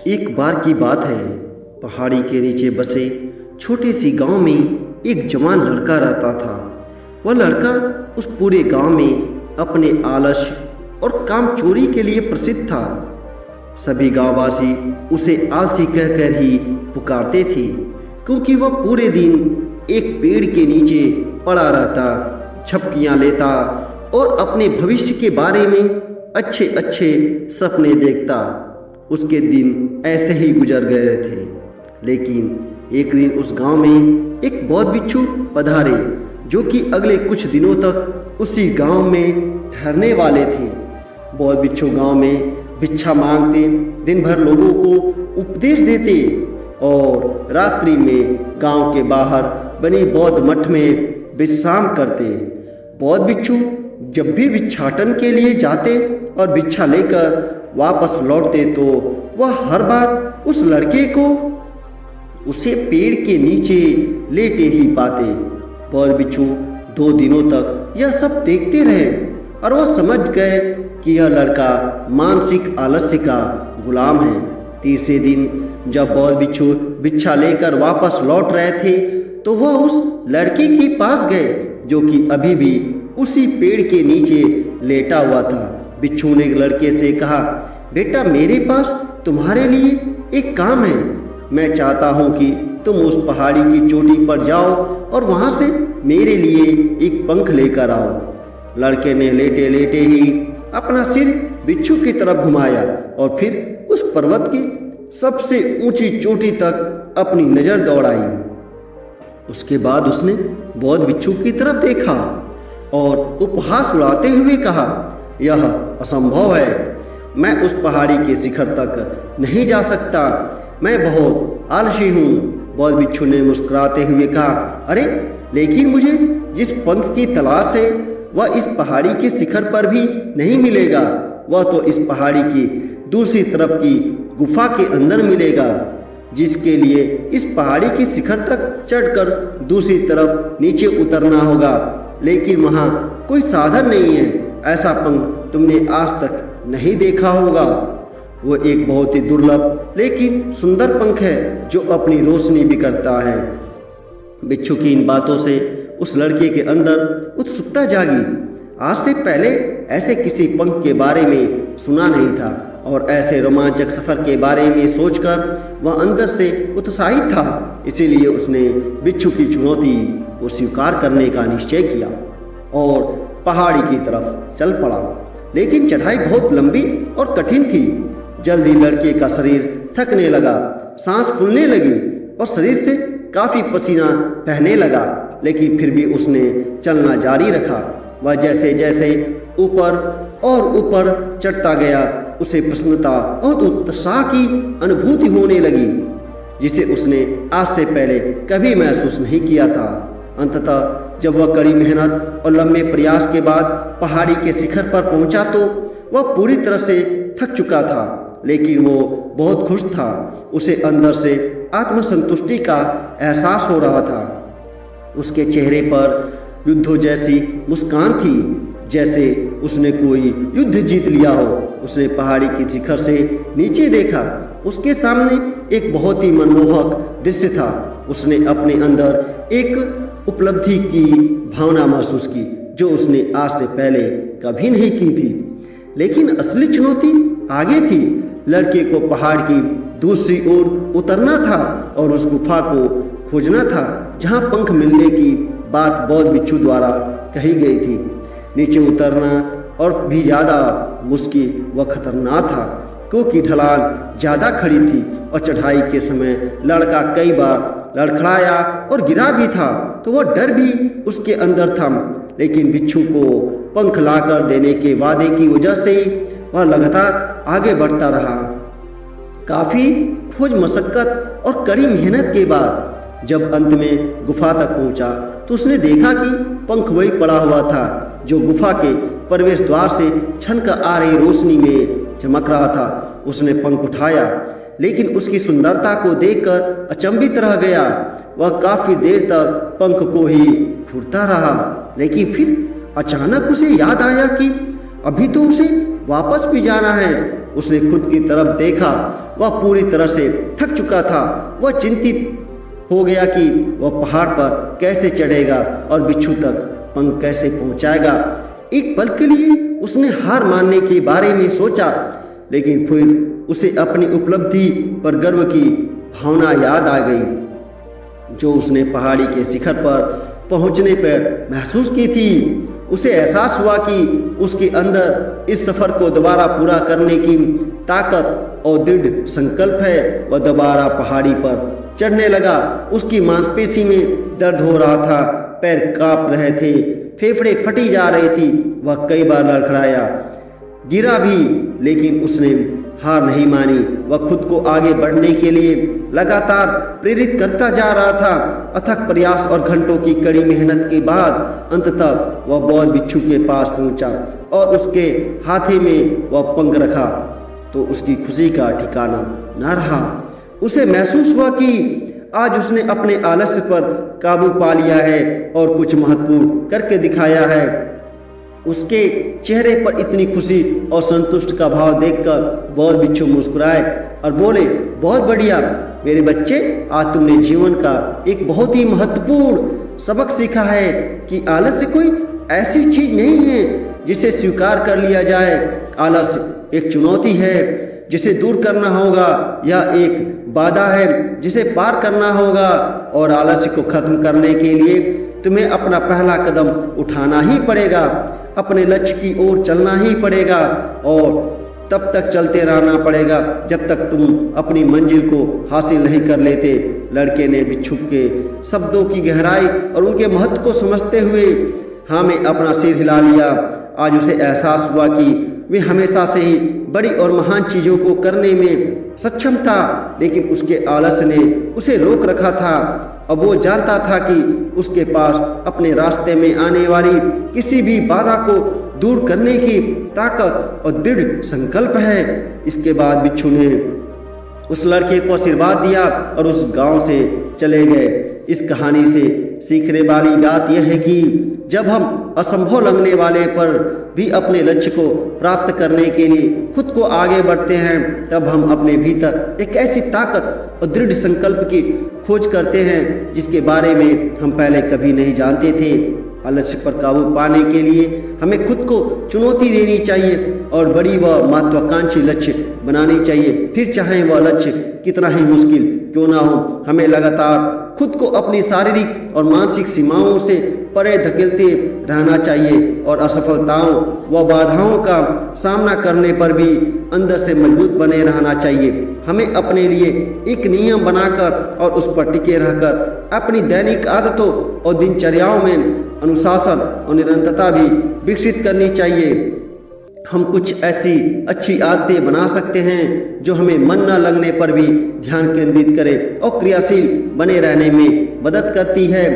एक बार की बात है, पहाड़ी के नीचे बसे छोटे सी गांव में एक जवान लड़का रहता था। वह लड़का उस पूरे गांव में अपने आलस्य और कामचोरी के लिए प्रसिद्ध था। सभी गांववासी उसे आलसी कहकर ही पुकारते थे, क्योंकि वह पूरे दिन एक पेड़ के नीचे पड़ा रहता, झपकियां लेता और अपने भविष्य के बारे में अच्छे अच्छे सपने देखता। उसके दिन ऐसे ही गुजर गए थे। लेकिन एक दिन उस गांव में एक बौद्ध भिक्षु पधारे, जो कि अगले कुछ दिनों तक उसी गांव में ठहरने वाले थे। बौद्ध भिक्षु गांव में भिक्षा मांगते, दिन भर लोगों को उपदेश देते और रात्रि में गांव के बाहर बनी बौद्ध मठ में विश्राम करते। बौद्ध भिक्षु जब भी भिक्षाटन के लिए जाते और भिक्षा लेकर वापस लौटते तो वह हर बार उस लड़के को उसे पेड़ के नीचे लेटे ही पाते। बौद्ध भिक्षु 2 दिनों तक यह सब देखते रहे और वह समझ गए कि यह लड़का मानसिक आलस्य का गुलाम है। तीसरे दिन जब बौद्ध भिक्षु भिक्षा लेकर वापस लौट रहे थे तो वह उस लड़के के पास गए, जो कि अभी भी उसी पेड़ के नीचे लेटा हुआ था। भिक्षु ने लड़के से कहा, बेटा, मेरे पास तुम्हारे लिए एक काम है। मैं चाहता हूँ कि तुम उस पहाड़ी की चोटी पर जाओ और वहाँ से मेरे लिए एक पंख लेकर आओ। लड़के ने लेटे लेटे ही अपना सिर भिक्षु की तरफ घुमाया और फिर उस पर्वत की सबसे ऊंची चोटी तक अपनी नज़र दौड़ाई। उसके बाद उसने बौद्ध भिक्षु की तरफ देखा और उपहास उड़ाते हुए कहा, यह असंभव है। मैं उस पहाड़ी के शिखर तक नहीं जा सकता। मैं बहुत आलसी हूँ। बौद्ध भिक्षु ने मुस्कुराते हुए कहा, अरे, लेकिन मुझे जिस पंख की तलाश है वह इस पहाड़ी के शिखर पर भी नहीं मिलेगा। वह तो इस पहाड़ी की दूसरी तरफ की गुफा के अंदर मिलेगा, जिसके लिए इस पहाड़ी के शिखर तक चढ़कर दूसरी तरफ नीचे उतरना होगा। लेकिन वहाँ कोई साधन नहीं है। ऐसा पंख तुमने आज तक नहीं देखा होगा। वो एक बहुत ही दुर्लभ लेकिन सुंदर पंख है, जो अपनी रोशनी बिखरता है। भिक्षु की इन बातों से उस लड़के के अंदर उत्सुकता जागी। आज से पहले ऐसे किसी पंख के बारे में सुना नहीं था और ऐसे रोमांचक सफर के बारे में सोचकर वह अंदर से उत्साहित था। इसीलिए उसने भिक्षु की चुनौती को स्वीकार करने का निश्चय किया और पहाड़ी की तरफ चल पड़ा। लेकिन चढ़ाई बहुत लंबी और कठिन थी। जल्दी लड़के का शरीर थकने लगा, सांस फूलने लगी और शरीर से काफी पसीना बहने लगा। लेकिन फिर भी उसने चलना जारी रखा। वह जैसे जैसे ऊपर और ऊपर चढ़ता गया, उसे प्रसन्नता और उत्साह की अनुभूति होने लगी, जिसे उसने आज से पहले कभी महसूस नहीं किया था। अंततः जब वह कड़ी मेहनत और लंबे प्रयास के बाद पहाड़ी के शिखर पर पहुंचा तो वह पूरी तरह से थक चुका था, लेकिन वो बहुत खुश था। उसे अंदर से आत्मसंतुष्टि का एहसास हो रहा था। उसके चेहरे पर युद्ध जैसी मुस्कान थी, जैसे उसने कोई युद्ध जीत लिया हो। उसने पहाड़ी के शिखर से नीचे देखा। उसके सामने एक बहुत ही मनमोहक दृश्य था। उसने अपने अंदर एक उपलब्धि की भावना महसूस की, जो उसने आज से पहले कभी नहीं की थी। लेकिन असली चुनौती आगे थी। लड़के को पहाड़ की दूसरी ओर उतरना था और उस गुफा को खोजना था, जहां पंख मिलने की बात बौद्ध भिक्षु द्वारा कही गई थी। नीचे उतरना और भी ज़्यादा मुश्किल व खतरनाक था, क्योंकि ढलान ज़्यादा खड़ी थी और चढ़ाई के समय लड़का कई बार लड़खड़ाया और गिरा भी था, तो वह डर भी उसके अंदर था। लेकिन भिक्षु को पंख लाकर देने के वादे की वजह से वह लगातार आगे बढ़ता रहा। काफ़ी खोज मशक्कत और कड़ी मेहनत के बाद जब अंत में गुफा तक पहुंचा तो उसने देखा कि पंख वही पड़ा हुआ था, जो गुफा के प्रवेश द्वार से छनकर आ रही रोशनी में चमक रहा था। उसने पंख उठाया, लेकिन उसकी सुंदरता को देखकर अचंभित रह गया। वह काफी देर तक पंख को ही घूरता रहा, लेकिन फिर अचानक उसे याद आया कि अभी तो उसे वापस भी जाना है। उसने खुद की तरफ देखा। वह पूरी तरह से थक चुका था। वह चिंतित हो गया कि वह पहाड़ पर कैसे चढ़ेगा और बिच्छू तक पंख कैसे पहुंचाएगा। एक पल के लिए उसने हार मानने के बारे में सोचा, लेकिन फिर उसे अपनी उपलब्धि पर गर्व की भावना याद आ गई जो उसने पहाड़ी के शिखर पर पहुंचने पर महसूस की थी। उसे एहसास हुआ कि उसके अंदर इस सफ़र को दोबारा पूरा करने की ताकत और दृढ़ संकल्प है। वह दोबारा पहाड़ी पर चढ़ने लगा। उसकी मांसपेशी में दर्द हो रहा था, पैर कांप रहे थे, फेफड़े फटी जा रही थी। वह कई बार लड़खड़ाया, गिरा भी, लेकिन उसने हार नहीं मानी। वह खुद को आगे बढ़ने के लिए लगातार प्रेरित करता जा रहा था। अथक प्रयास और घंटों की कड़ी मेहनत के बाद अंततः वह बौद्ध बिच्छू के पास पहुंचा और उसके हाथे में वह पंख रखा तो उसकी खुशी का ठिकाना न रहा। उसे महसूस हुआ कि आज उसने अपने आलस्य पर काबू पा लिया है और कुछ महत्वपूर्ण करके दिखाया है। उसके चेहरे पर इतनी खुशी और संतुष्ट का भाव देखकर बौद्ध बिच्छू मुस्कुराए और बोले, बहुत बढ़िया मेरे बच्चे, आज तुमने जीवन का एक बहुत ही महत्वपूर्ण सबक सीखा है कि आलस्य कोई ऐसी चीज नहीं है जिसे स्वीकार कर लिया जाए। आलस्य एक चुनौती है जिसे दूर करना होगा, यह एक बाधा है जिसे पार करना होगा और आलस्य को खत्म करने के लिए तुम्हें अपना पहला कदम उठाना ही पड़ेगा, अपने लक्ष्य की ओर चलना ही पड़ेगा और तब तक चलते रहना पड़ेगा जब तक तुम अपनी मंजिल को हासिल नहीं कर लेते। लड़के ने बिच्छू के शब्दों की गहराई और उनके महत्व को समझते हुए हाँ में अपना सिर हिला लिया। आज उसे एहसास हुआ कि वे हमेशा से ही बड़ी और महान चीज़ों को करने में सक्षम था, लेकिन उसके आलस्य ने उसे रोक रखा था। अब वो जानता था कि उसके पास अपने रास्ते में आने वाली किसी भी बाधा को दूर करने की ताकत और दृढ़ संकल्प है। इसके बाद बिच्छू ने उस लड़के को आशीर्वाद दिया और उस गांव से चले गए। इस कहानी से सीखने वाली बात यह है कि जब हम असंभव लगने वाले पर भी अपने लक्ष्य को प्राप्त करने के लिए खुद को आगे बढ़ते हैं, तब हम अपने भीतर एक ऐसी ताकत और दृढ़ संकल्प की खोज करते हैं जिसके बारे में हम पहले कभी नहीं जानते थे। लक्ष्य पर काबू पाने के लिए हमें खुद को चुनौती देनी चाहिए और बड़ी व महत्वाकांक्षी लक्ष्य बनानी चाहिए। फिर चाहे वह लक्ष्य कितना ही मुश्किल क्यों ना हो, हमें लगातार खुद को अपनी शारीरिक और मानसिक सीमाओं से परे धकेलते रहना चाहिए और असफलताओं व बाधाओं का सामना करने पर भी अंदर से मजबूत बने रहना चाहिए। हमें अपने लिए एक नियम बनाकर और उस पर टिके रहकर अपनी दैनिक आदतों और दिनचर्याओं में अनुशासन और निरंतरता भी विकसित करनी चाहिए। हम कुछ ऐसी अच्छी आदतें बना सकते हैं जो हमें मन न लगने पर भी ध्यान केंद्रित करे और क्रियाशील बने रहने में मदद करती है।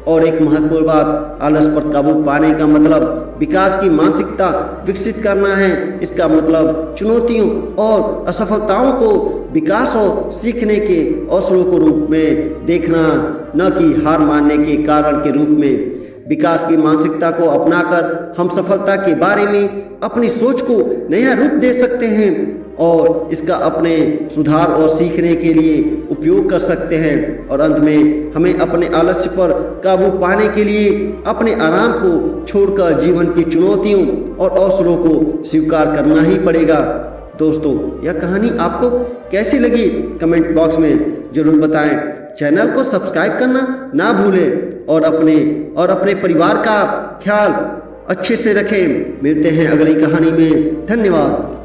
और एक महत्वपूर्ण बात, आलस पर काबू पाने का मतलब विकास की मानसिकता विकसित करना है। इसका मतलब चुनौतियों और असफलताओं को विकास और सीखने के अवसरों के रूप में देखना, न कि हार मानने के कारण के रूप में। विकास की मानसिकता को अपनाकर हम सफलता के बारे में अपनी सोच को नया रूप दे सकते हैं और इसका अपने सुधार और सीखने के लिए उपयोग कर सकते हैं। और अंत में हमें अपने आलस्य पर काबू पाने के लिए अपने आराम को छोड़कर जीवन की चुनौतियों और अवसरों को स्वीकार करना ही पड़ेगा। दोस्तों, यह कहानी आपको कैसी लगी कमेंट बॉक्स में जरूर बताएं। चैनल को सब्सक्राइब करना ना भूलें और अपने परिवार का ख्याल अच्छे से रखें। मिलते हैं अगली कहानी में। धन्यवाद।